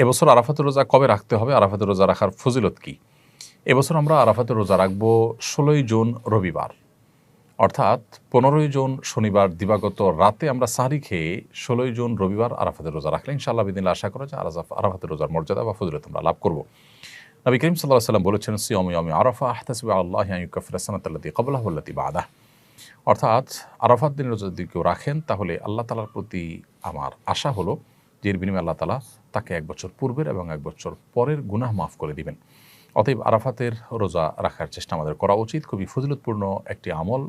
এবছর আরাফাতের রোজা কবে রাখতে হবে, আরাফাতের রোজা রাখার ফজিলত কী? এবছর আমরা আরাফাতের রোজা রাখব 16ই জুন রবিবার, অর্থাৎ 15ই জুন শনিবার দিবাগত রাতে আমরা সাহরি খেয়ে 16ই জুন রবিবার আরাফাতের রোজা রাখলে ইনশাআল্লাহ বিদিনিল্লাহ আশা করা যায় আরাফাতের রোজার মর্যাদা বা ফজিলত আমরা লাভ করব। নবী করিম সাল্লাল্লাহু আলাইহি ওয়াসাল্লাম বলেছেন, সিয়ামু ইয়াউমি আরাফা আহতাসিবু আলাল্লাহি আন ইউকাফিরা সানাতাল্লাতী ক্বাবলাহু ওয়াল্লাতী বা'দাহু। অর্থাৎ আরাফাত দিনের রোজা যদি কেউ রাখেন তাহলে আল্লাহ তাআলার প্রতি আমার আশা হলো যে এর বিনিময়ে আল্লাহ তাআলা তাকে 1 বছর পূর্বের এবং 1 বছর পরের গুনাহ মাফ করে দিবেন। অতএব আরাফাতের রোজা রাখার চেষ্টা আমাদের করা উচিত। খুবই ফজিলতপূর্ণ একটি আমল।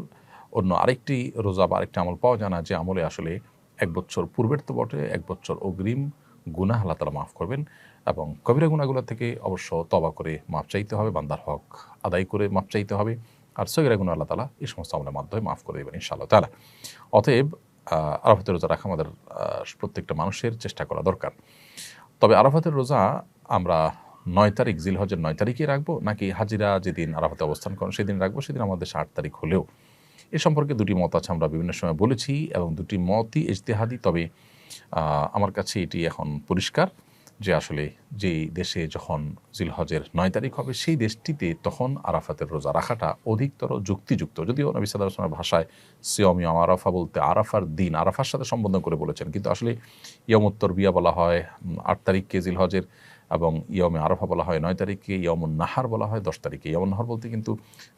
অন্য আরেকটি রোজা বা আরেকটি আমল পাওয়া যায় না যে আমলে আসলে 1 বছর পূর্বের তো বটে, 1 বছর অগ্রিম গুনাহ আল্লাহ তাআলা মাফ করবেন এবং কবিরা গুনাহগুলো থেকে অবশ্য তওবা করে মাফ চাইতে হবে, বান্দার হক আদায় করে মাফ চাইতে হবে। আর সগীরা গুনাহ আল্লাহ তাআলা এই সমস্ত আমলের মাধ্যমে মাফ করে দেবেন ইনশাআল্লাহ তাআলা। অতএব আরাফাতের রোজা রাখা আমাদের প্রত্যেকটা মানুষের চেষ্টা করা দরকার। তবে আরাফাতের রোজা আমরা 9 তারিখ জিলহজের 9 তারিখে রাখবো নাকি হাজিরা যেদিন আরাফাতে অবস্থান করেন সেদিন রাখবো, সেদিন আমাদের 8 তারিখ হলেও এ সম্পর্কে দুটি মত আছে, আমরা বিভিন্ন সময় বলেছি এবং দুটি মতই ইজতিহাদি। তবে আমার কাছে এটি এখন পরিষ্কার যে আসলে যেই দেশে যখন জিলহজের 9 তারিখ হবে সেই দেশটিতে তখন আরাফাতের রোজা রাখাটা অধিকতর যুক্তিযুক্ত। যদিও নবী সাল্লাল্লাহু আলাইহি ওয়াসাল্লামের ভাষায় সিয়াম ইয়াউম আরাফা বলতে আরাফার দিন, আরাফার সাথে সম্বোধন করে বলেছেন, কিন্তু আসলে ইয়াউমুত তারবিয়া বলা হয় 8 তারিখকে জিলহজের, এবং ইয়াউমে আরাফা বলা হয় 9 তারিখে, ইয়াউমুন নাহার বলা হয় 10 তারিখে। ইয়াউমুন নাহার বলতে কিন্তু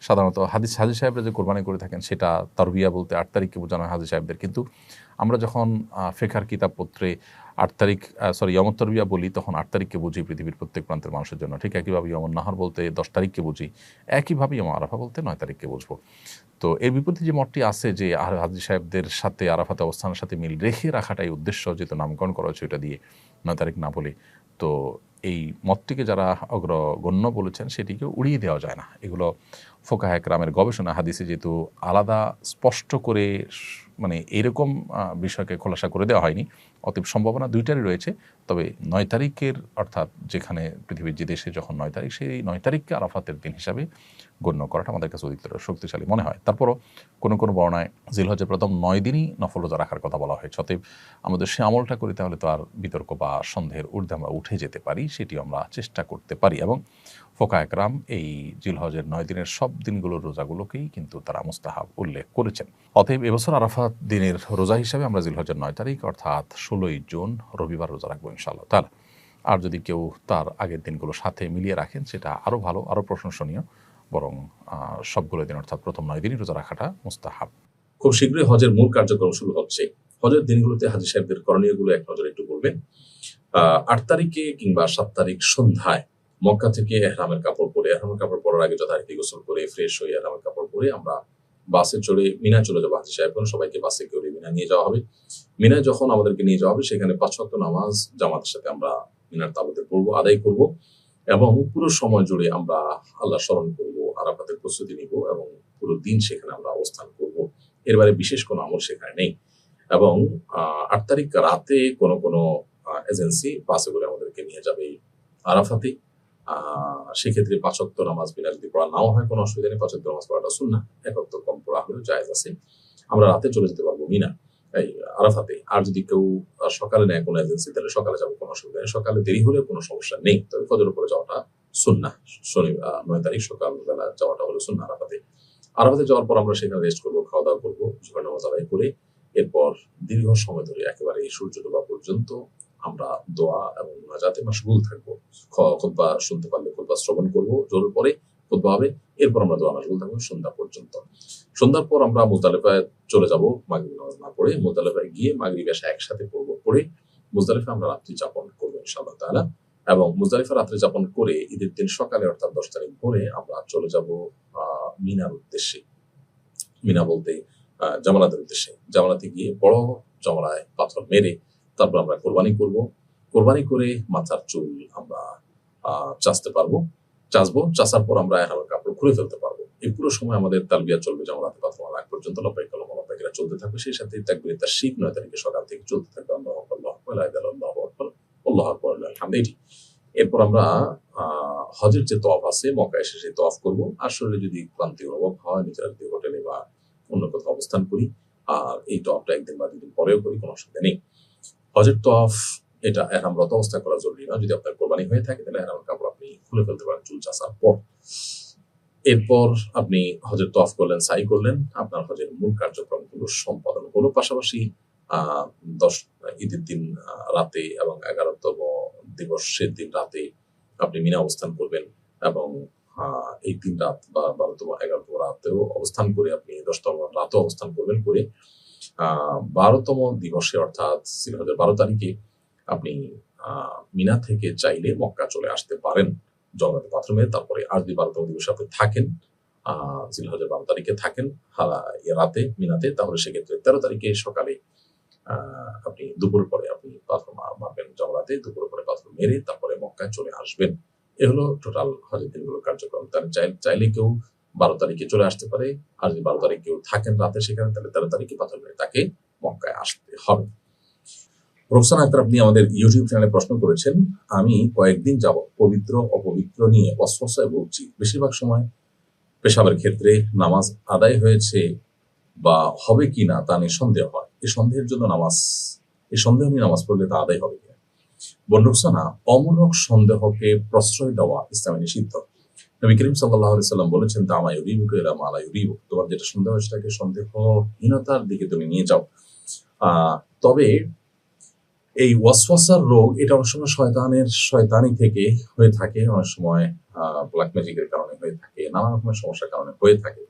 সাধারণত হাজি সাহেবরা যে কোরবানি করে থাকেন সেটা তারবিয়া বলতে 8 তারিখকে বোঝানো হয় হাজি সাহেবদের, কিন্তু আমরা যখন ফিকহের কিতাবপত্রে 8 তারিখ ইয়াউমুত তারবিয়া বলি তখন 8 তারিখকে বুঝি পৃথিবীর প্রত্যেক প্রান্তের মানুষের জন্য। ঠিক একইভাবে ইয়াউমুন নাহার বলতে 10 তারিখকে বুঝি, একইভাবে ইয়াউম আরাফা বলতে 9 তারিখকে বুঝবো। তো এর বিপরীতে যে মতটি আছে যে হাজি সাহেবদের সাথে আরাফাতে অবস্থানের সাথে মিল রেখে রাখাটাই উদ্দেশ্য, যেহেতু নামকরণ করা হয়েছে ওইটা দিয়ে 9 তারিখ না বলে, তো এই মতটিকে যারা অগ্রগণ্য বলেছেন সেটিকে উড়িয়ে দেওয়া যায় না। এগুলো ফোকাহে কেরামের গবেষণা, হাদিসে যেহেতু আলাদা স্পষ্ট করে মানে এরকম বিষয়কে খোলাসা করে দেওয়া হয়নি, অতএব সম্ভাবনা দুইটারই রয়েছে। তবে 9 তারিখের অর্থাৎ যেখানে পৃথিবীর যে দেশে যখন 9 তারিখ, সেই 9 তারিখকে আরাফাতের দিন হিসাবে গণ্য করাটা আমাদের কাছে অধিকতর শক্তিশালী মনে হয়। তারপরও কোনো কোনো বর্ণায় জিলহজের প্রথম 9 দিনই নফল রোজা রাখার কথা বলা হয়েছে। অতএব আমাদের সে আমলটা করি তাহলে তো আর বিতর্ক বা সন্দেহের ঊর্ধ্বে আমরা উঠে যেতে পারি, সেটিও আমরা চেষ্টা করতে পারি। এবং ফোকায়ে কেরাম এই জিলহজের 9 দিনের সব দিনগুলোর রোজাগুলোকেই কিন্তু তারা মুস্তাহাব উল্লেখ করেছেন। অতএব এবছর আরাফাত দিনের রোজা হিসাবে আমরা জিলহজের 9 তারিখ অর্থাৎ 16ই জুন রবিবার রোজা রাখবো ইনশাআল্লাহ তাআলা। আর যদি কেউ তার আগের দিনগুলোর সাথে মিলিয়ে রাখেন সেটা আরও ভালো, আরও প্রশংসনীয়, বরং সবগুলো দিন অর্থাৎ প্রথম 9 দিনই রোজা রাখাটা মুস্তাহাব। খুব শীঘ্রই হজের মূল কার্যক্রম শুরু হচ্ছে। হজের দিনগুলোতে হাজী সাহেবদের করণীয়গুলো এক নজরে একটু বলবেন। 8 তারিখে কিংবা 7 তারিখ সন্ধ্যায় মক্কা থেকে এহরামের কাপড় পরে, এহরামের কাপড় পরার আগে যথারীতি গোসল করে ফ্রেশ হয়ে এহরামের কাপড় পরে আমরা বাসে চড়ে মিনায় চলে যাবো। হাজী সাহেবগণ সবাইকে বাসে করে মিনায় নিয়ে যাওয়া হবে। মিনায় যখন আমাদেরকে নিয়ে যাওয়া হবে সেখানে 5 ওয়াক্ত নামাজ জামাতের সাথে আমরা মিনার তাঁবুতে পড়বো, আদায় করব এবং পুরো সময় জুড়ে আমরা আল্লাহ স্মরণ করব, আরাফাতের প্রস্তুতি নিব এবং পুরো দিন সেখানে আমরা অবস্থান করব। এর বাইরে বিশেষ কোনো আমল সেখানে নেই। এবং 8 তারিখ রাতে কোনো কোনো এজেন্সি বাসে করে আমাদেরকে নিয়ে যাবে আরাফাতে। সেক্ষেত্রে 5 ওয়াক্ত নামাজ বিনা যদি পড়া নাও হয় কোনো অসুবিধা নেই, 5 ওয়াক্ত নামাজ পড়াটা সুন্নাহ, 1 ওয়াক্ত কম পড়া হলেও জায়েজ আছে। আমরা রাতে চলে যেতে পারবো মিনা এই আরাফাতে। আর যদি কেউ সকালে নেয় কোনো এজেন্সি তাহলে সকালে যাবো, কোনো অসুবিধা নেই। সকালে দেরি হলে কোনো সমস্যা নেই, তবে ফজর উপরে যাওয়াটা সুন্নাহ। 9 তারিখ সকালবেলা যাওয়াটা হলো সুন্নাহ আরাফাতে। আরাফাতে যাওয়ার পর আমরা সেখানে রেস্ট করবো, খাওয়া দাওয়া করবো, জোহর নামাজ আদায় করে এরপর দীর্ঘ সময় ধরে একেবারে সূর্য ডোবা পর্যন্ত আমরা দোয়া এবং মুনাজাতে মাশগুল থাকবো। খুতবা শুনতে পারলে খুতবা শ্রবণ করবো, জোহরের পরে খুতবা হবে, এরপর আমরা দোয়া মাশগুল থাকবো সন্ধ্যা পর্যন্ত। সন্ধ্যার পর আমরা মুজদালিফায় চলে যাব মাগরিব নামাজ না পড়ে। মুজদালিফায় গিয়ে মাগরিব এশা একসাথে পড়বো, পড়ে মুজদালিফায় আমরা রাত্রি যাপন করবো ইনশাআল্লাহ তাআলা। এবং মুজদালিফা রাত্রি যাপন করে ঈদের দিন সকালে অর্থাৎ 10 তারিখ ভোরে আমরা চলে যাব মিনার উদ্দেশ্যে। মিনা বলতে জামালাতের উদ্দেশ্যে। জামালাতে গিয়ে বড় জমরায় পাথর মেরে তারপর আমরা কোরবানি করব। কোরবানি করে মাথার চুল আমরা চাচবো। চাচার পর আমরা এহরামের কাপড় খুলে ফেলতে পারবো। এই পুরো সময় আমাদের তালবিয়া চলবে জামালাতে পাথর মারা আগ পর্যন্ত। লব্বাইক আল্লাহুম্মা লব্বাইক চলতে থাকবে। সেই সাথে তাকবীরে তাশরিক 9 তারিখে সকাল থেকে চলতে থাকবে। আল্লাহু আকবার, আল্লাহু আকবার, লা ইলাহা ইল্লাল্লাহ, আল্লাহু আকবার, আল্লাহু আকবার, আলহামদুলিল্লাহ। এরপর আমরা হজের যে তওয়াফ আছে মক্কা এসে সেই তওয়াফ করব। আসলে যদি ক্লান্তি অনুভব হয় নিজের হোটেলে বা অন্য কোথাও অবস্থান করি, আর এই তওয়াফটা 1 দিন বা 2 দিন পরেও করি, কোনো অসুবিধা নেই। হজের তওয়াফ এটা এহরামরত অবস্থায় করা জরুরি না। যদি আপনার কোরবানি হয়ে থাকে তাহলে এহরামের কাপড় আপনি খুলে ফেলতে পারেন চুল চাষার পর। এরপর আপনি হজের তওয়াফ করলেন, সাই করলেন, আপনার হজের মূল কার্যক্রমগুলো সম্পাদন হলো। পাশাপাশি আহ 10 ঈদের দিন রাতে এবং 11তম দিবসের দিন রাতে আপনি মিনা অবস্থান করবেন এবং এই 3 রাত বা 12তম 11তম রাতেও অবস্থান করে আপনি 10তম রাতেও অবস্থান করবেন। করে 12তম দিবসে অর্থাৎ জিলহজের 12 তারিখে আপনি মিনা থেকে চাইলে মক্কা চলে আসতে পারেন জগন্নাথ পাথর মেরে। তারপরে আর যদি 12তম দিবসে আপনি থাকেন, জিলহজের 12 তারিখে থাকেন রাতে মিনাতে, তাহলে সেক্ষেত্রে 13 তারিখে সকালে আপনি দুপুরের পরে আপনি পাথর মারবেন জমরাতে, দুপুরের পরে পাথর মেরে তারপরে মক্কায় চলে আসবেন। এ হলো টোটাল হজের দিনগুলোর কার্যক্রম। তাহলে চাইলে কেউ 12 তারিখে চলে আসতে পারে, আর যদি 12 তারিখ কেউ থাকেন রাতে সেখানে, তাহলে 13 তারিখে পাথর মেরে তাকে মক্কায় আসতে হবে। রোকসানা আক্তার, আপনি আমাদের ইউটিউব চ্যানেলে প্রশ্ন করেছেন, আমি কয়েকদিন যাবৎ পবিত্র অপবিত্র নিয়ে ওয়াসওয়াসায় ভুগছি। বেশিরভাগ সময় পেশাবের ক্ষেত্রে নামাজ আদায় হয়েছে বা হবে কিনা তা নিয়ে সন্দেহ হয়। এই সন্দেহ নিয়ে নামাজ পড়লে তা আদায় হবে কিনা? রোকসানা, অমূলক সন্দেহকে প্রশ্রয় দেওয়া ইসলামে নিষিদ্ধ। নবী করিম সাল্লাল্লাহু আলাইহি সাল্লাম বলেছেন, তামা ইউরিবুকা ইলা মা লা ইউরিবুক, তোমার যেটা সন্দেহ সেটাকে সন্দেহহীনতার দিকে তুমি নিয়ে যাও। তবে এই ওয়াসওয়াসার রোগ এটা অনেক সময় শয়তানি থেকে হয়ে থাকে, অনেক সময় ব্ল্যাক ম্যাজিকের কারণে হয়ে থাকে, নানা রকমের সমস্যার কারণে হয়ে থাকে।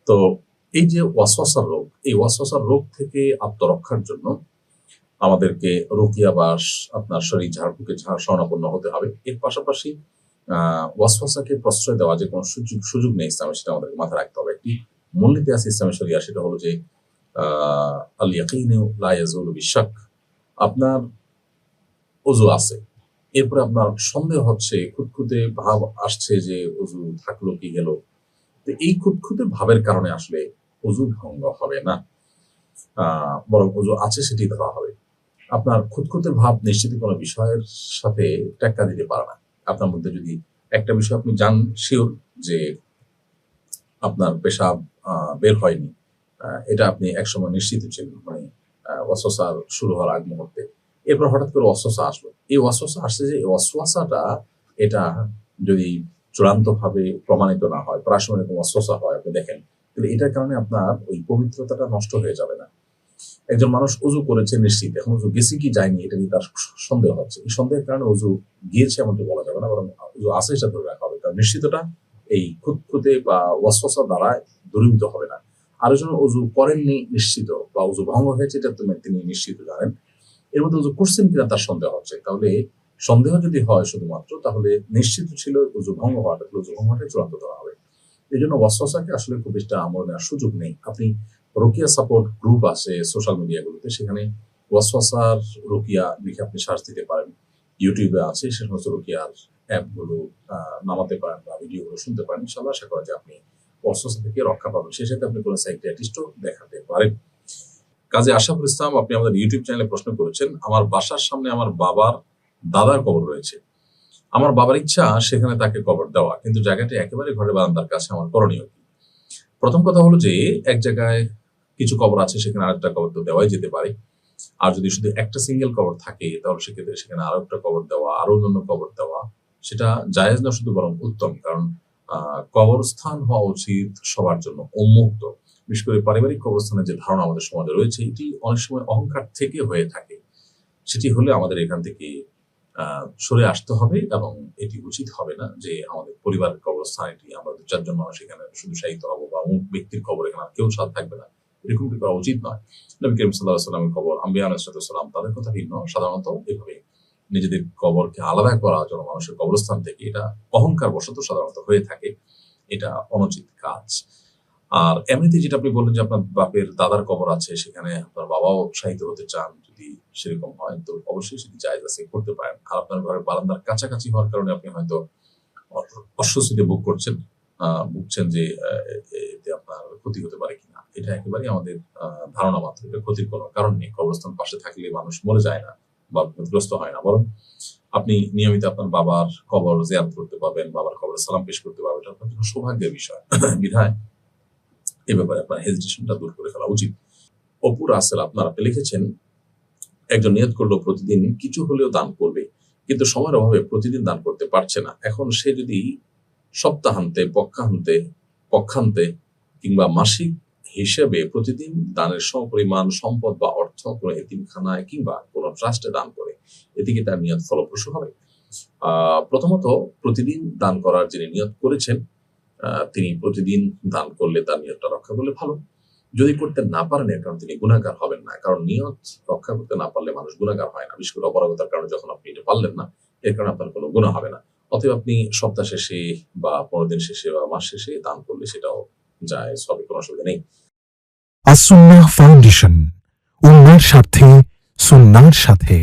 তো এই যে ওয়াসওয়াসার রোগ, এই ওয়াসওয়াসার রোগ থেকে আত্মরক্ষার জন্য আমাদেরকে রুকিয়া বা আপনার শরীর ঝাড়ফুঁকে শরণাপন্ন হতে হবে। এর পাশাপাশি ওয়াসওয়াসাকে প্রশ্রয় দেওয়া যে কোনো সুযোগ নেই ইসলামে, সেটা আমাদেরকে মাথায় রাখতে হবে। একটি মূলনীতি আছে ইসলামে শরিয়া, সেটা হলো যে আল ইয়াকিনু লা ইয়াজুলু বিশাক। আপনার ওযু আছে, এরপরে আপনার সন্দেহ হচ্ছে, খুঁতখুঁতে ভাব আসছে যে ওযু থাকলো কি গেল, তো এই খুঁতখুঁতে ভাবের কারণে আসলে ওযু ভঙ্গ হবে না, বরং ওযু আছে সেটি ধরা হবে। আপনার খুঁতখুঁতে ভাব নিশ্চিত কোনো বিষয়ের সাথে টেক্কা দিতে পারে না। আপনার মধ্যে যদি একটা বিষয় আপনি শিওর যে আপনার পেশাব বের হয়নি, এটা আপনি একসময় নিশ্চিত ছিলেন, মানে ওয়াসওয়াসা শুরু হওয়ার আগ মুহূর্তে, এরপর হঠাৎ করে ওয়াসওয়াসা আসলো। এই ওয়াসওয়াসা আসছে যে এই ওয়াসওয়াসাটা এটা যদি চূড়ান্তভাবে প্রমাণিত না হয়, প্রায় সময় এরকম ওয়াসওয়াসা হয়, আপনি দেখেন, তাহলে এটার কারণে আপনার ওই পবিত্রতাটা নষ্ট হয়ে যাবে না। একজন মানুষ ওযু করেছে নিশ্চিত, এখন ওযু গেছে কি যায়নি এটা নিয়ে তার সন্দেহ হচ্ছে, এই সন্দেহের কারণে ওযু গিয়েছে এমনটি বলা যাবে না, বরং ওযু আছে সেটা ধরে রাখা হবে, কারণ নিশ্চিতটা এই খুঁতখুঁতে বা ওয়াসওয়াসা দ্বারা দূরীভূত হবে না। আরেকজন ওযু করেননি নিশ্চিত বা ওযু ভঙ্গ হয়েছে এটা তিনি নিশ্চিত জানেন, এর মধ্যে ওযু করছেন কিনা তার সন্দেহ হচ্ছে, তাহলে সন্দেহ যদি হয় শুধুমাত্র, তাহলে নিশ্চিত ছিল ওযু ভঙ্গ হওয়াটাকে চূড়ান্ত ধরা হবে। এই জন্য ওয়াসওয়াসাকে আসলে খুব বেশি আমল নেওয়ার সুযোগ নেই। আপনি রুকিয়া সাপোর্ট গ্রুপ আছে সোশ্যাল মিডিয়াগুলোতে, সেখানে ওয়াসওয়াসার রুকিয়া লিখে আপনি সার্চ দিতে পারেন। ইউটিউবে আছে সে সমস্ত রুকিয়ার অ্যাপগুলো নামাতে পারেন বা ভিডিওগুলো শুনতে পারেন। ইনশাআল্লাহ আশা করা যায় আপনি ওয়াসওয়াসা থেকে রক্ষা পাবেন। সেই সাথে আপনি কোনো সাইকিয়াট্রিস্টও দেখাতে পারেন। কাজী আশরাফুল ইসলাম, আপনি আমাদের ইউটিউব চ্যানেলে প্রশ্ন করেছেন, আমার বাসার সামনে আমার বাবার দাদার কবর রয়েছে। আমার বাবার ইচ্ছা সেখানে তাকে কবর দেওয়া, কিন্তু জায়গাটি একেবারে ঘরের বারান্দার কাছে, আমার করণীয় কি? প্রথম কথা হলো যে এক জায়গায় কিছু কবর আছে, সেখানে আরেকটা কবর তো দেওয়াই যেতে পারে। আর যদি শুধু একটা সিঙ্গেল কবর থাকে, তাহলে সেক্ষেত্রে সেখানে আরো একটা কবর দেওয়া, আরো অন্যান্য কবর দেওয়া, সেটা জায়েজ না শুধু, বরং উত্তম। কারণ কবরস্থান হওয়া উচিত সবার জন্য উন্মুক্ত। বিশেষ করে পারিবারিক কবরস্থানের যে ধারণা আমাদের সমাজে রয়েছে, এটি অনেক সময় অহংকার থেকে হয়ে থাকে। সেটি হলে আমাদের এখান থেকে সরে আসতে হবে, এবং এটি উচিত হবে না যে আমাদের পরিবারের কবরস্থান এটি, আমরা 2-4 জন মানুষ এখানে শুধু শায়িত হবো, বা অমুক ব্যক্তির কবর এখানে কেউ সাথে থাকবে না, এরকমটি করা উচিত নয়। নবী করিম সাল্লাল্লাহু আলাইহি ওয়াসাল্লামের কবর, আম্বিয়া আলাইহিস সালাম, তাদের কথা ভিন্ন। সাধারণত এভাবে নিজেদের কবরকে আলাদা করা জন্য মানুষের কবরস্থান থেকে, এটা অহংকার বশত সাধারণত হয়ে থাকে, এটা অনুচিত কাজ। আর এমনিতে যেটা আপনি বললেন যে আপনার বাপের দাদার কবর আছে, সেখানে আপনার বাবাও শায়িত হতে চান, যদি সেরকম হয় তো অবশ্যই সেটি জায়েজ আছে, করতে পারেন। আর আপনার ঘরের বারান্দার কাছাকাছি হওয়ার কারণে আপনি হয়তো অস্বস্তিতে ভুগছেন যে এতে আপনার ক্ষতি হতে পারে কিনা, এটা একেবারেই আমাদের ধারণা মাত্র, এটা ক্ষতির কোনো কারণ নেই। কবরস্থান পাশে থাকলে মানুষ মরে যায় না বা বিপদগ্রস্ত হয় না, বরং আপনি নিয়মিত আপনার বাবার কবর জিয়ারত করতে পারবেন, বাবার কবরে সালাম পেশ করতে পারবেন, এটা আপনার জন্য সৌভাগ্যের বিষয়। বিধায় এ ব্যাপারে আপনার হেজিটেশনটা দূর করে ফেলা উচিত। অপু রাসেল, আপনি লিখেছেন, একজন নিয়ত করলো প্রতিদিন কিছু হলেও দান করবে, কিন্তু সময়ের অভাবে প্রতিদিন দান করতে পারছে না। এখন সে যদি সপ্তাহান্তে, পক্ষান্তে কিংবা মাসিক হিসেবে প্রতিদিন দানের সমপরিমাণ সম্পদ বা অর্থ কোনো এতিমখানায় কিংবা কোনো ট্রাস্টে দান করে, এতে কি তার নিয়ত ফলপ্রসূ হবে? প্রথমত, প্রতিদিন দান করার যিনি নিয়ত করেছেন, তিনি প্রতিদিন দান করলে তার নিয়তটা রক্ষা করলে ভালো। যদি করতে না পারেন, এর কারণে তিনি গুনাহগার হবেন না। কারণ নিয়ত রক্ষা করতে না পারলে মানুষ গুনাহগার হয় না। বিশেষ করে অপারগতার কারণে যখন আপনি এটা পারলেন না, এর কারণে আপনার কোনো গুনাহ হবে না। অতএব আপনি সপ্তাহ শেষে বা 15 দিন শেষে বা মাস শেষে দান করলে সেটাও জায়েজ হবে, কোনো অসুবিধা নেই। আসুন্নাহ ফাউন্ডেশন, উম্মার স্বার্থে সুন্নাহর সাথে।